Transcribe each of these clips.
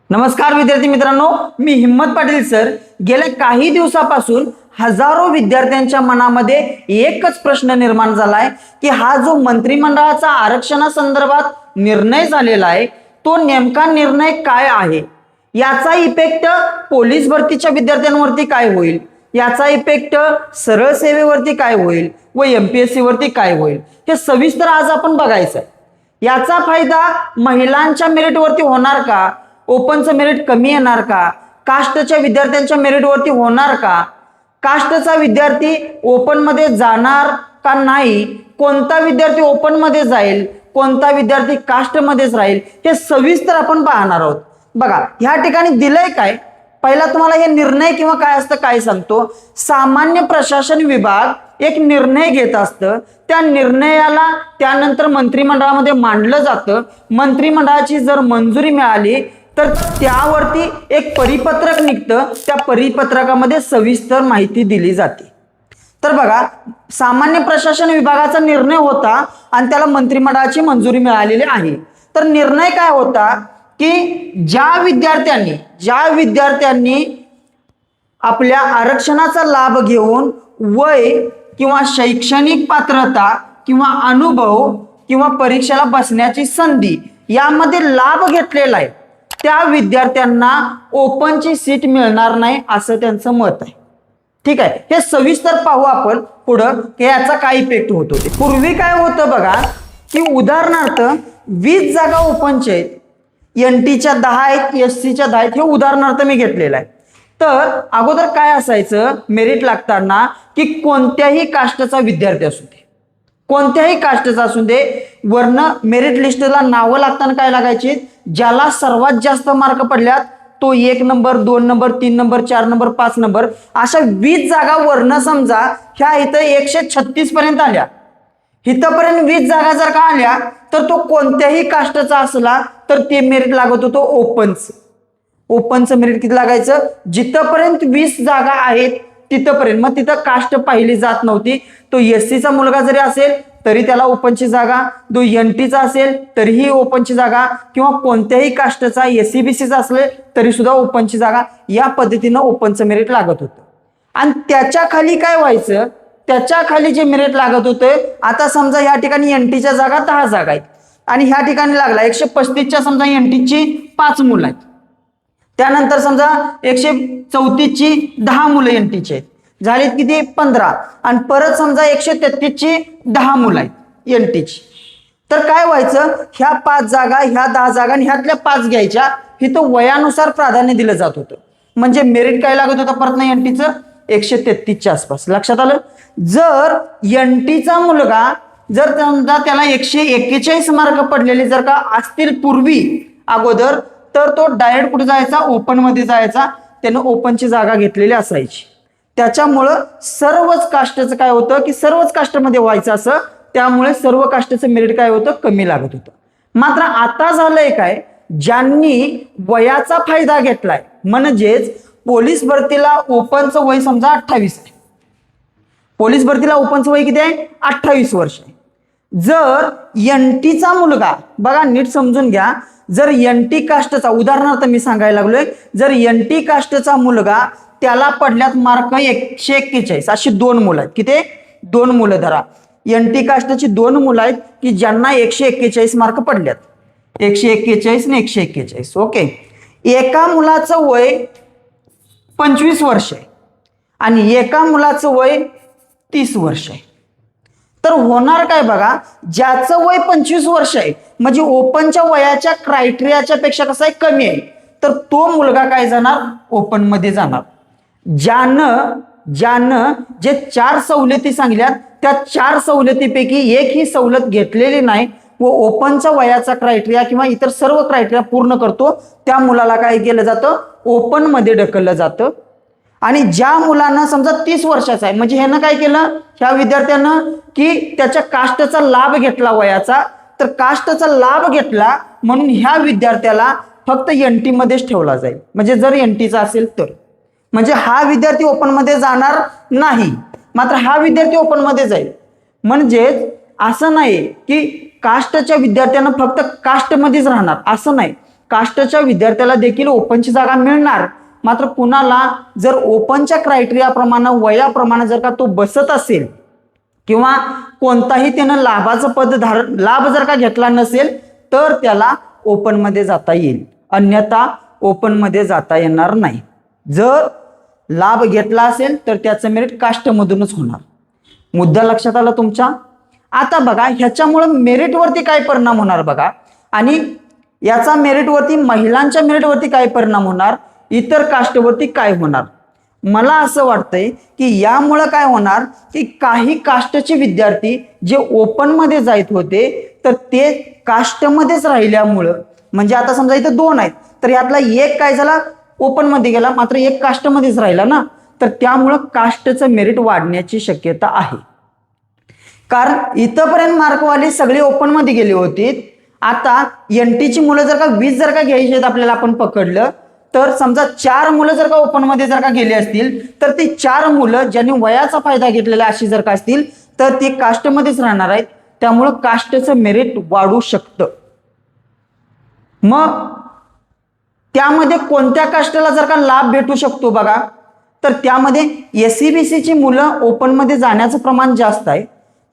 नमस्कार विद्यार्थी मित्रांनो, मी हिम्मत पाटील सर. गेल्या काही दिवसापासून हजारो विद्यार्थ्यांच्या मनामध्ये एकच प्रश्न निर्माण झालाय की हा जो मंत्रिमंडळाचा आरक्षणासंदर्भात निर्णय झालेला आहे तो नेमका निर्णय काय आहे, याचा इफेक्ट पोलीस भरतीच्या विद्यार्थ्यांवरती काय होईल, याचा इफेक्ट सरळ सेवेवरती काय होईल व MPSC वरती काय होईल हे सविस्तर आज आपण बघायचं. याचा फायदा महिलांच्या मेरिटवरती होणार का, ओपनचं मेरिट कमी येणार का, कास्टच्या विद्यार्थ्यांच्या मेरिटवरती होणार का, कास्टचा विद्यार्थी ओपन मध्ये जाणार का नाही, कोणता विद्यार्थी ओपन मध्ये जाईल, कोणता विद्यार्थी कास्ट मध्येच राहील, हे सविस्तर आपण पाहणार आहोत. बघा ह्या ठिकाणी दिलंय काय, पहिला तुम्हाला हे निर्णय किंवा काय असतं काय सांगतो. सामान्य प्रशासन विभाग एक निर्णय घेत असतं, त्या निर्णयाला त्यानंतर मंत्रिमंडळामध्ये मांडलं जातं. मंत्रिमंडळाची जर मंजुरी मिळाली तर त्यावरती एक परिपत्रक निघतं, त्या परिपत्रकामध्ये सविस्तर माहिती दिली जाते. तर बघा सामान्य प्रशासन विभागाचा निर्णय होता आणि त्याला मंत्रिमंडळाची मंजुरी मिळालेली आहे. तर निर्णय काय होता की ज्या विद्यार्थ्यांनी आपल्या आरक्षणाचा लाभ घेऊन वय किंवा शैक्षणिक पात्रता किंवा अनुभव किंवा परीक्षेला बसण्याची संधी यामध्ये लाभ घेतलेला आहे त्या विद्यार्थ्यांना ओपनची सीट मिळणार नाही असं त्यांचं मत आहे. ठीक आहे, हे सविस्तर पाहू आपण पुढं की याचा काय इफेक्ट होतो. ते पूर्वी काय होतं बघा की उदाहरणार्थ 20 जागा ओपनच्या आहेत, NTच्या 10 आहेत, SCच्या 10 आहेत, हे उदाहरणार्थ मी घेतलेलं आहे. तर अगोदर काय असायचं मेरिट लागताना की कोणत्याही कास्टचा विद्यार्थी असू दे, कोणत्याही कास्टचा असू दे, वर्ण मेरिट लिस्टला नावं लागताना काय लागायची, ज्याला सर्वात जास्त मार्क पडल्यात तो 1 number 2 number 3 number 4 number 5 number अशा 20 जागा वर्ण समजा ह्या इथं 136 पर्यंत आल्या, इथपर्यंत 20 जागा जर का आल्या तर तो कोणत्याही कास्टचा असला तर ते मेरिट लागत होतो ओपनचं मेरिट किती लागायचं, जिथपर्यंत 20 जागा आहेत तिथपर्यंत. मग तिथं कास्ट पाहिली जात नव्हती. तो SCचा मुलगा जरी असेल तरी त्याला ओपनची जागा, तो NTचा असेल तरीही ओपनची जागा, किंवा कोणत्याही कास्टचा SCBCचा असेल तरी सुद्धा ओपनची जागा, या पद्धतीनं ओपनचं मेरिट लागत होतं. आणि त्याच्या खाली काय व्हायचं, त्याच्या खाली जे मेरिट लागत होते, आता समजा या ठिकाणी NTच्या जागा 10 जागा आहेत आणि ह्या ठिकाणी लागला 135च्या समजा NTची 5 मुलं आहेत, त्यानंतर समजा 134ची 10 मुलं NTची आहेत, झालीत किती 15, आणि परत समजा 133ची 10 मुलं आहेत NTची. तर काय व्हायचं, ह्या 5 जागा, ह्या 10 जागा आणि ह्यातल्या 5 घ्यायच्या, इथं वयानुसार प्राधान्य दिलं जात होतं. म्हणजे मेरिट काय लागत होतं परत नाही NTचं 133च्या आसपास. लक्षात आलं. जर NTचा मुलगा जर समजा त्याला 141 मार्क पडलेले जर का असतील पूर्वी अगोदर, तर तो डायरेक्ट कुठे जायचा, ओपन मध्ये जायचा, त्यानं ओपनची जागा घेतलेली असायची. त्याच्यामुळं सर्वच कास्टचं काय होतं की सर्वच कास्टमध्ये व्हायचं असं, त्यामुळे सर्व कास्टचं मेरिट काय होतं, कमी लागत होतं. मात्र आता झालंय काय, ज्यांनी वयाचा फायदा घेतलाय, म्हणजेच पोलीस भरतीला ओपनचं वय समजा 28 आहे, पोलीस भरतीला ओपनचं वय किती आहे, 28 वर्ष आहे. जर NTचा मुलगा, बघा नीट समजून घ्या, जर NT कास्टचा, उदाहरणार्थ मी सांगायला लागलोय, जर NT कास्टचा मुलगा त्याला पडल्यात मार्क 141, अशी 2 मुलं आहेत, किती 2 मुलं धरा, NT कास्टची 2 मुलं आहेत की ज्यांना 141 मार्क पडल्यात, 141 आणि 141. ओके, एका मुलाचं वय 25 वर्ष आहे आणि एका मुलाचं वय 30 वर्ष आहे. तर होणार काय बघा, ज्याचं वय 25 वर्ष आहे म्हणजे ओपनच्या वयाच्या क्रायटेरियाच्या पेक्षा कसं आहे, कमी आहे, तर तो मुलगा काय जाणार, ओपन मध्ये जाणार. ज्यानं जे 4 सवलती सांगल्यात त्या 4 सवलतीपैकी एक ही सवलत घेतलेली नाही व ओपनच्या वयाचा क्रायटेरिया किंवा इतर सर्व क्रायटेरिया पूर्ण करतो, त्या मुलाला काय केलं जातं, ओपन मध्ये ढकललं जातं. आणि ज्या मुलांना समजा 30 वर्षाचा आहे, म्हणजे ह्यानं काय केलं, ह्या विद्यार्थ्यानं की त्याच्या कास्टचा लाभ घेतला वयाचा, तर कास्टचा लाभ घेतला म्हणून ह्या विद्यार्थ्याला फक्त NT मध्येच ठेवला जाईल. म्हणजे जर NTचा असेल तर, म्हणजे हा विद्यार्थी ओपन मध्ये जाणार नाही, मात्र हा विद्यार्थी ओपन मध्ये जाईल. म्हणजेच असं नाही की कास्टच्या विद्यार्थ्यांना फक्त कास्ट मध्येच राहणार असं नाही, कास्टच्या विद्यार्थ्याला देखील ओपनची जागा मिळणार, मात्र कुणाला जर ओपनच्या क्रायटेरियाप्रमाणे वयाप्रमाणे जर का तो बसत असेल किंवा कोणताही त्यानं लाभ जर का घेतला नसेल तर त्याला ओपनमध्ये जाता येईल, अन्यथा ओपनमध्ये जाता येणार नाही. जर लाभ घेतला असेल तर त्याचं मेरिट कास्टमधूनच होणार. मुद्दा लक्षात आला तुमच्या. आता बघा ह्याच्यामुळं मेरिटवरती काय परिणाम होणार बघा, आणि याचा मेरिटवरती महिलांच्या मेरिटवरती काय परिणाम होणार, इतर कास्टवरती काय होणार. मला असं वाटतंय की यामुळं काय होणार की काही कास्टचे विद्यार्थी जे ओपनमध्ये जात होते तर ते कास्टमध्येच राहिल्यामुळं, म्हणजे आता समजा इथं 2 आहेत तर यातला एक काय झाला ओपनमध्ये गेला, मात्र एक कास्टमध्येच राहिला ना, तर त्यामुळं कास्टचं मेरिट वाढण्याची शक्यता आहे. कारण इथंपर्यंत मार्कवाली सगळी ओपनमध्ये गेली होती. आता एनटीची मुलं जर का 20 जर का घ्यायची आहेत आपल्याला आपण पकडलं तर समजा 4 मुलं जर का ओपनमध्ये जर का गेली असतील तर ती 4 मुलं ज्यांनी वयाचा फायदा घेतलेला अशी जर का असतील तर ती कास्टमध्येच राहणार आहेत. त्यामुळं कास्टचं मेरिट वाढू शकतं. मग त्यामध्ये कोणत्या कास्टला जर का लाभ भेटू शकतो बघा, तर त्यामध्ये एससीबीसीची मुलं ओपनमध्ये जाण्याचं प्रमाण जास्त आहे.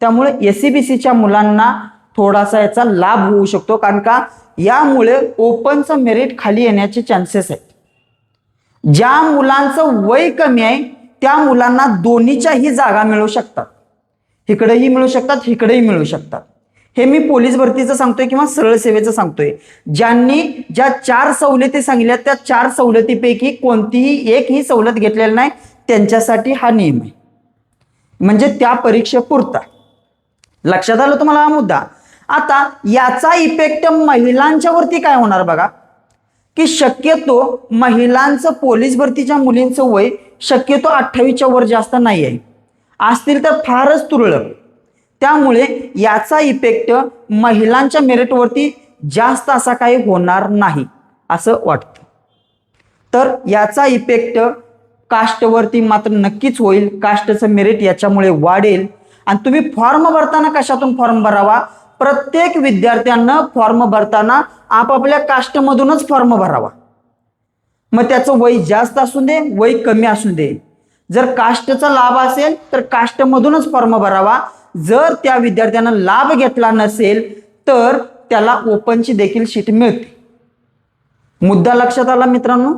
त्यामुळे एससीबीसीच्या मुलांना थोडासा याचा लाभ होऊ शकतो, कारण का यामुळे ओपनचं मेरिट खाली येण्याचे चान्सेस आहेत. ज्या मुलांचं वय कमी आहे त्या मुलांना दोन्हीच्याही जागा मिळू शकतात, इकडेही मिळू शकतात इकडेही मिळू शकतात. हे मी पोलीस भरतीचं सांगतोय किंवा सरळ सेवेचं सांगतोय. ज्यांनी ज्या 4 सवलती सांगितल्या त्या 4 सवलतीपैकी कोणतीही एकही सवलत घेतलेली नाही त्यांच्यासाठी हा नियम आहे, म्हणजे त्या परीक्षेपुरता. लक्षात आलं तुम्हाला हा मुद्दा. आता याचा इफेक्ट महिलांच्या वरती काय होणार बघा, की शक्यतो महिलांचं पोलीस भरतीच्या मुलींचं वय शक्यतो 28च्या वर जास्त नाही आहे, असतील तर फारच तुरळक. त्यामुळे याचा इफेक्ट महिलांच्या मेरिटवरती जास्त असा काही होणार नाही असं वाटतं. तर याचा इफेक्ट कास्टवरती मात्र नक्कीच होईल. कास्टचं मेरिट याच्यामुळे वाढेल. आणि तुम्ही फॉर्म भरताना कशातून फॉर्म भरावा, प्रत्येक विद्यार्थ्यांना फॉर्म भरताना आपापल्या कास्टमधूनच फॉर्म भरावा. मग त्याचं वय जास्त असू दे वय कमी असू दे, जर कास्टचा लाभ असेल तर कास्टमधूनच फॉर्म भरावा. जर त्या विद्यार्थ्यांना लाभ घेतला नसेल तर त्याला ओपनची देखील शीट मिळते. मुद्दा लक्षात आला मित्रांनो.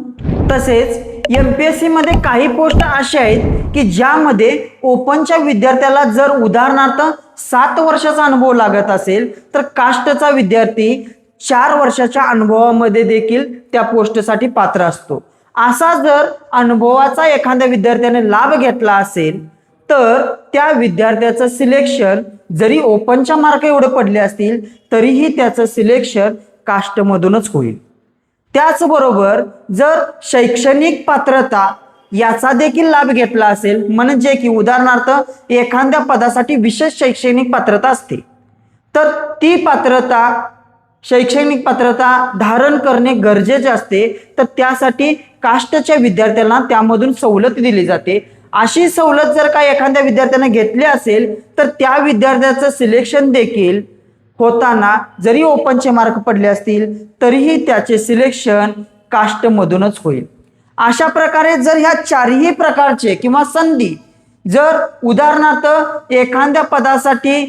तसेच एमपीएससी मध्ये काही पोस्ट अशा आहेत की ज्यामध्ये ओपनच्या विद्यार्थ्याला जर उदाहरणार्थ 7 वर्षाचा अनुभव लागत असेल तर कास्टचा विद्यार्थी 4 वर्षाच्या अनुभवामध्ये देखील त्या पोस्टसाठी पात्र असतो. असा जर अनुभवाचा एखाद्या विद्यार्थ्याने लाभ घेतला असेल तर त्या विद्यार्थ्याचं सिलेक्शन जरी ओपनच्या मार्क एवढे पडले असतील तरीही त्याचं सिलेक्शन कास्टमधूनच होईल. त्याचबरोबर जर शैक्षणिक पात्रता याचा देखील लाभ घेतला असेल, म्हणजे की उदाहरणार्थ एखाद्या पदासाठी विशेष शैक्षणिक पात्रता असते तर ती पात्रता शैक्षणिक पात्रता धारण करणे गरजेचे असते, तर त्यासाठी कास्टच्या विद्यार्थ्यांना त्यामधून सवलत दिली जाते. अशी सवलत जर का एखाद्या विद्यार्थ्याने घेतली असेल तर त्या विद्यार्थ्याचं सिलेक्शन देखील होताना जरी ओपनचे मार्क पडले असतील तरीही त्याचे सिलेक्शन कास्टमधूनच होईल. अशा प्रकारे जर ह्या 4ही प्रकारचे किंवा संधी जर उदाहरणार्थ एखाद्या पदासाठी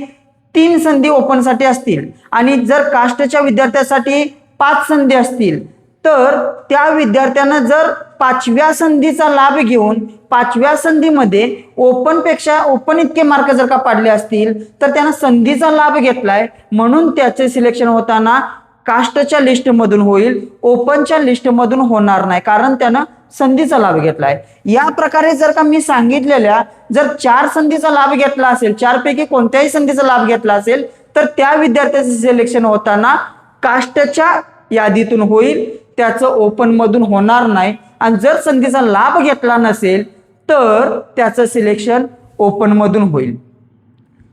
3 संधी ओपनसाठी असतील आणि जर कास्टच्या विद्यार्थ्यासाठी 5 संधी असतील तर त्या विद्यार्थ्यांना जर 5व्या संधीचा लाभ घेऊन 5व्या संधीमध्ये ओपन इतके मार्क जर का पाडले असतील तर त्यानं संधीचा लाभ घेतलाय म्हणून त्याचे सिलेक्शन होताना कास्टच्या लिस्टमधून होईल, ओपनच्या लिस्टमधून होणार नाही, कारण त्यानं संधीचा लाभ घेतलाय. या प्रकारे जर का मी सांगितलेल्या जर 4 संधीचा लाभ घेतला असेल, 4 पैकी कोणत्याही संधीचा लाभ घेतला असेल तर त्या विद्यार्थ्याचे सिलेक्शन होताना कास्टच्या यादीतून होईल, त्याचं ओपन मधून होणार नाही. आणि जर संधीचा लाभ घेतला नसेल तर त्याचं सिलेक्शन ओपन मधून होईल.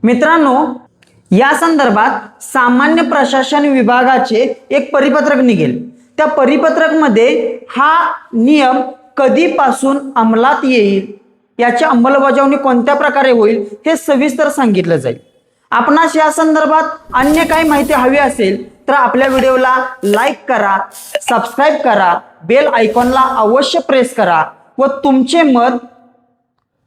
मित्रांनो, या संदर्भात सामान्य प्रशासन विभागाचे एक परिपत्रक निघेल. त्या परिपत्रकमध्ये हा नियम कधीपासून अंमलात येईल, याची अंमलबजावणी कोणत्या प्रकारे होईल हे सविस्तर सांगितलं जाईल. आपणास या संदर्भात अन्य काही माहिती हवी असेल तर आपल्या व्हिडिओला लाईक करा, सबस्क्राईब करा, बेल आयकॉनला अवश्य प्रेस करा व तुमचे मत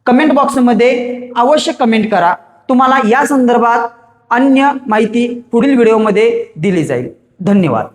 कमेंट बॉक्समध्ये अवश्य कमेंट करा. तुम्हाला या संदर्भात अन्य माहिती पुढील व्हिडिओमध्ये दिली जाईल. धन्यवाद.